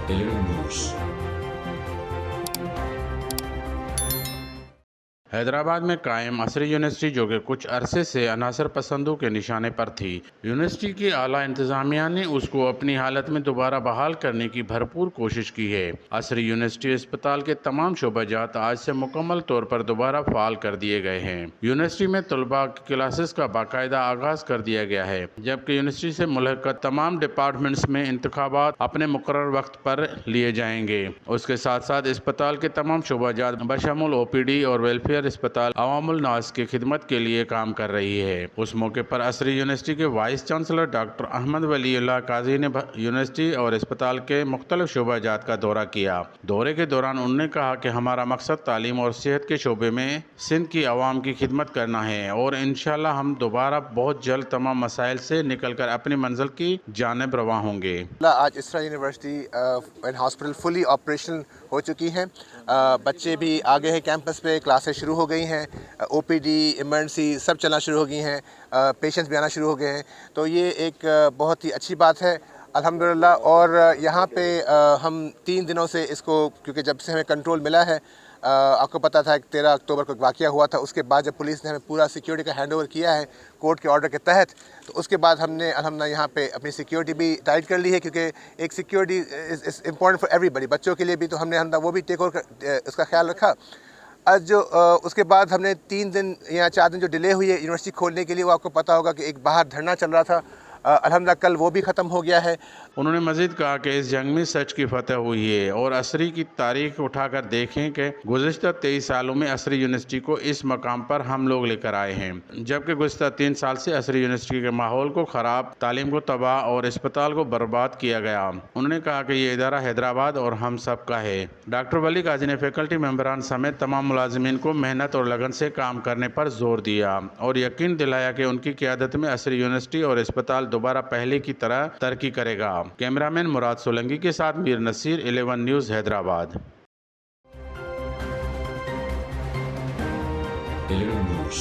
Daily News. Hyderabad में कायम असरी university जो कि कुछ अरसे से अनासर पसंदों के निशाने पर थी, यूनिवर्सिटी की आला इंतजामिया ने उसको अपनी हालत में दोबारा बहाल करने की भरपूर कोशिश की है। असरी यूनिवर्सिटी अस्पताल के तमाम शोबाजात आज से मुकम्मल तौर पर दोबारा फाल कर दिए गए हैं। यूनिवर्सिटी में तलबा की क्लासेस का बाकायदा आगाज कर दिया गया है, जबकि यूनिवर्सिटी से मुल्हक़ तमाम डिपार्टमेंट्स में इंतखाबात अपने मुकर्रर वक्त पर लिए जाएंगे। उसके साथ साथ अस्पताल के तमाम शोबाजात बशमुल OPD और वेलफेयर अस्पताल अवामुल नास की खिदमत के लिए काम कर रही है। उस मौके पर असरी यूनिवर्सिटी के vice chancellor doctor Ahmed Waliullah Qazi ने यूनिवर्सिटी और अस्पताल के मुख्तलिफ शोबाजात का दौरा किया। दौरे के दौरान उन्होंने कहा कि हमारा मकसद तालीम और सेहत के शोबे में सिंध की आवाम की खिदमत करना है और इंशाअल्लाह हम दोबारा बहुत जल्द तमाम मसाइल से निकल कर अपनी मंजिल की जानिब रवा होंगे। आज इसरा university and hospital fully operational हो चुकी हैं। बच्चे भी आ गए हैं कैंपस पे, क्लासेस शुरू हो गई हैं, OPD इमरजेंसी सब चलना शुरू हो गई हैं, पेशेंट्स भी आना शुरू हो गए हैं। तो ये एक बहुत ही अच्छी बात है अल्हम्दुलिल्लाह। और यहाँ पे हम 3 दिनों से इसको, क्योंकि जब से हमें कंट्रोल मिला है, आपको पता था कि 13 अक्टूबर को वाक़या हुआ था, उसके बाद जब पुलिस ने हमें पूरा सिक्योरिटी का हैंड ओवर किया है कोर्ट के ऑर्डर के तहत, तो उसके बाद हमने अल्हम्दुलिल्लाह यहाँ पे अपनी सिक्योरिटी भी टाइट कर ली है, क्योंकि एक security is important for everybody. बच्चों के लिए भी तो हमने वो भी टेक ओवर उसका ख्याल रखा। आज जो उसके बाद हमने 3 दिन या 4 दिन जो डिले हुई है यूनिवर्सिटी खोलने के लिए, वो आपको पता होगा कि एक बाहर धरना चल रहा था, अल्हम्दुलिल्लाह कल वो भी ख़त्म हो गया है। उन्होंने मजीद कहा कि इस जंग में सच की फतह हुई है और असरी की तारीख उठाकर देखें कि गुज़िश्ता 23 सालों में असरी यूनिवर्सिटी को इस मकाम पर हम लोग लेकर आए हैं, जबकि गुज़िश्ता 3 साल से असरी यूनिवर्सिटी के माहौल को ख़राब, तालीम को तबाह और अस्पताल को बर्बाद किया गया। उन्होंने कहा कि ये इदारा हैदराबाद और हम सब का है। डॉक्टर वली काजी ने फैकल्टी मेंबरान समेत तमाम मुलाजिमीन को मेहनत और लगन से काम करने पर जोर दिया और यकीन दिलाया कि उनकी क़यादत में असरी यूनिवर्सिटी और अस्पताल दोबारा पहले की तरह तरक्की करेगा। कैमरामैन मुराद सोलंकी के साथ Mir Naseer, 11 news, Hyderabad. Daily News.